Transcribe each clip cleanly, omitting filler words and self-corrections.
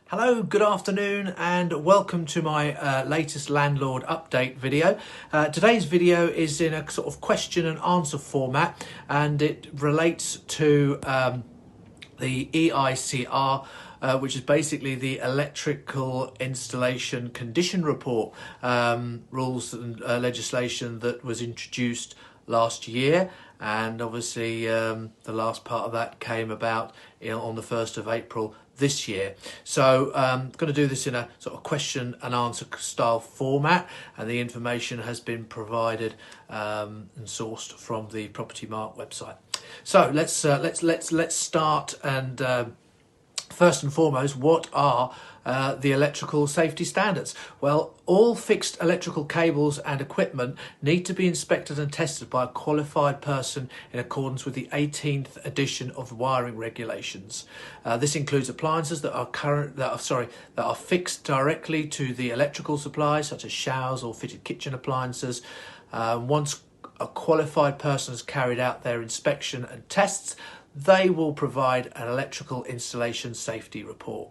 Hello, good afternoon and welcome to my latest landlord update video. Today's video is in a sort of question and answer format, and it relates to the EICR, which is basically the electrical installation condition report, rules and legislation that was introduced last year, and obviously the last part of that came about on the 1st of April this year. So I'm going to do this in a sort of question and answer style format, and the information has been provided and sourced from the Property Mark website. So let's start. And first and foremost, what are the electrical safety standards? Well, all fixed electrical cables and equipment need to be inspected and tested by a qualified person in accordance with the 18th edition of wiring regulations. This includes appliances that are fixed directly to the electrical supply, such as showers or fitted kitchen appliances. Once a qualified person has carried out their inspection and tests, they will provide an electrical installation safety report.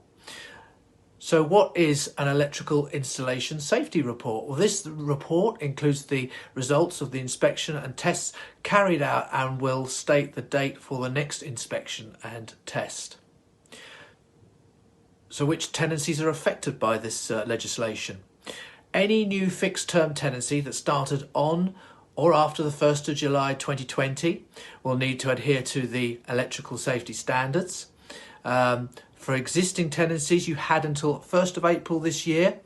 So what is an electrical installation safety report? Well, this report includes the results of the inspection and tests carried out and will state the date for the next inspection and test. So which tenancies are affected by this legislation? Any new fixed term tenancy that started on or after the 1st of July 2020 will need to adhere to the electrical safety standards. For existing tenancies, you had until 1st of April this year.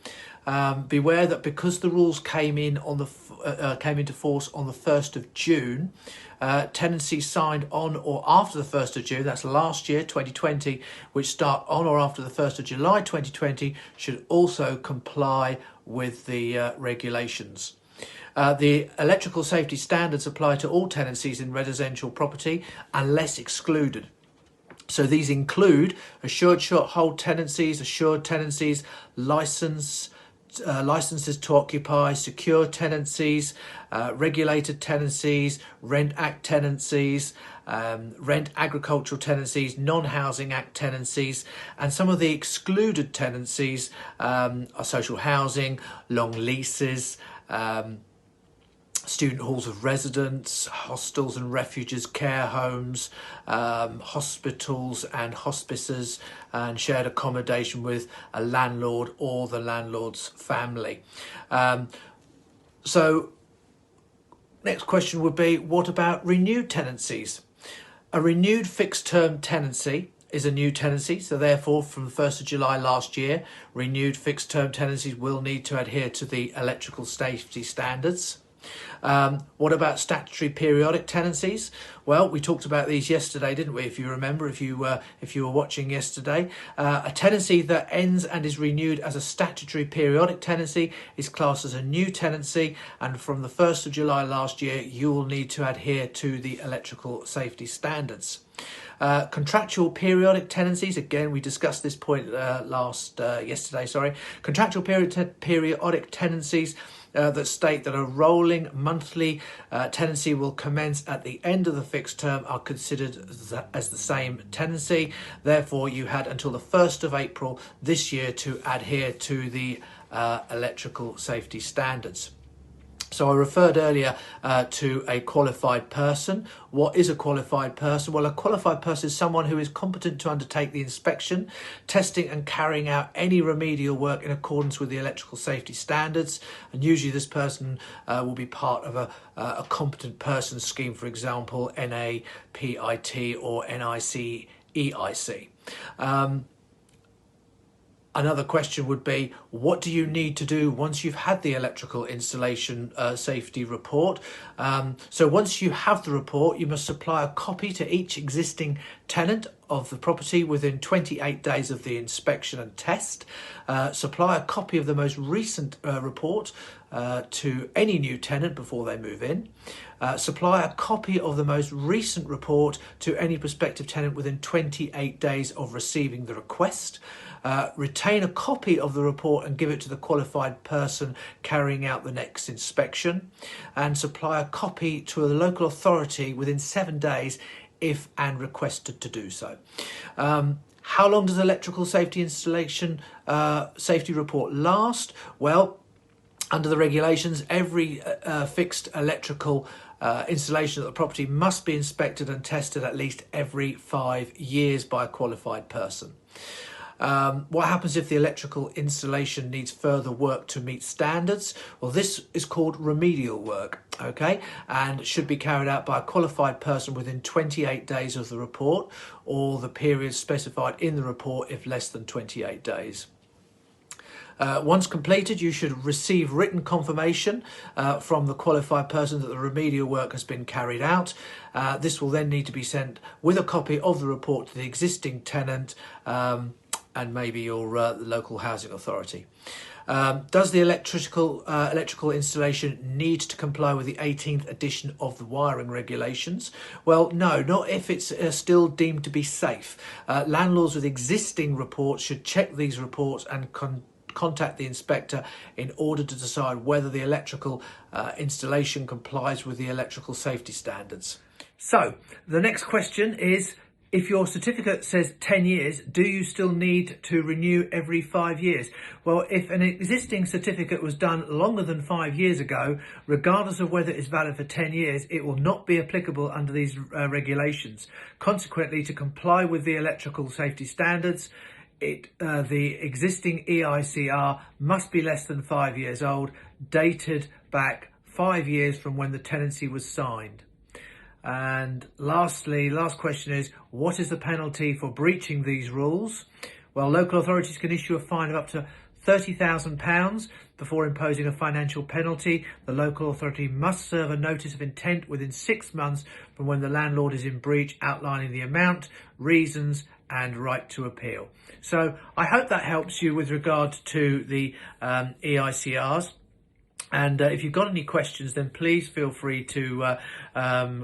Beware that because the rules came into force on the 1st of June, tenancies signed on or after the 1st of June, that's last year, 2020, which start on or after the 1st of July 2020, should also comply with the regulations. The electrical safety standards apply to all tenancies in residential property unless excluded. So these include assured short hold tenancies, assured tenancies, licenses to occupy, secure tenancies, regulated tenancies, Rent Act tenancies, Rent Agricultural tenancies, Non-Housing Act tenancies, and some of the excluded tenancies are social housing, long leases, student halls of residence, hostels and refuges, care homes, hospitals and hospices, and shared accommodation with a landlord or the landlord's family. So next question would be, what about renewed tenancies? A renewed fixed term tenancy is a new tenancy, so therefore from the 1st of July last year, renewed fixed term tenancies will need to adhere to the electrical safety standards. What about statutory periodic tenancies? Well, we talked about these yesterday, didn't we? If you remember, if you were watching yesterday, a tenancy that ends and is renewed as a statutory periodic tenancy is classed as a new tenancy, and from the 1st of July last year, you will need to adhere to the electrical safety standards. Contractual periodic tenancies, again we discussed this point yesterday. Contractual periodic tenancies that state that a rolling monthly tenancy will commence at the end of the fixed term are considered as the same tenancy. Therefore, you had until the 1st of April this year to adhere to the electrical safety standards. So I referred earlier to a qualified person. What is a qualified person? Well, a qualified person is someone who is competent to undertake the inspection, testing and carrying out any remedial work in accordance with the electrical safety standards. And usually this person will be part of a competent person scheme, for example, NAPIT or NIC EIC. Another question would be, what do you need to do once you've had the electrical installation safety report? So once you have the report, you must supply a copy to each existing tenant of the property within 28 days of the inspection and test. Supply a copy of the most recent report to any new tenant before they move in. Supply a copy of the most recent report to any prospective tenant within 28 days of receiving the request. Retain a copy of the report and give it to the qualified person carrying out the next inspection, and supply a copy to a local authority within 7 days if and requested to do so. How long does electrical safety installation safety report last? Well, under the regulations, every fixed electrical installation at the property must be inspected and tested at least every 5 years by a qualified person. What happens if the electrical installation needs further work to meet standards? Well, this is called remedial work, okay, and should be carried out by a qualified person within 28 days of the report, or the period specified in the report if less than 28 days. Once completed, you should receive written confirmation from the qualified person that the remedial work has been carried out. This will then need to be sent with a copy of the report to the existing tenant and maybe your local housing authority. Does the electrical installation need to comply with the 18th edition of the wiring regulations? Well, no, not if it's still deemed to be safe. Landlords with existing reports should check these reports and contact the inspector in order to decide whether the electrical installation complies with the electrical safety standards. So the next question is, if your certificate says 10 years, do you still need to renew every 5 years? Well, if an existing certificate was done longer than 5 years ago, regardless of whether it's valid for 10 years, it will not be applicable under these regulations. Consequently, to comply with the electrical safety standards, the existing EICR must be less than 5 years old, dated back 5 years from when the tenancy was signed. And lastly, last question is, what is the penalty for breaching these rules? Well, local authorities can issue a fine of up to £30,000 before imposing a financial penalty. The local authority must serve a notice of intent within 6 months from when the landlord is in breach, outlining the amount, reasons and right to appeal. So I hope that helps you with regard to the EICRs. And if you've got any questions, then please feel free to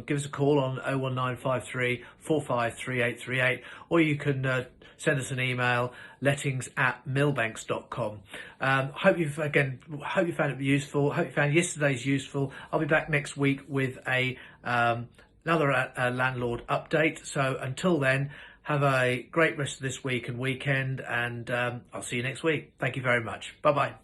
give us a call on 01953 453838, or you can send us an email, lettings@millbanks.com. Hope you found it useful. Hope you found yesterday's useful. I'll be back next week with another landlord update. So until then, have a great rest of this week and weekend, and I'll see you next week. Thank you very much. Bye-bye.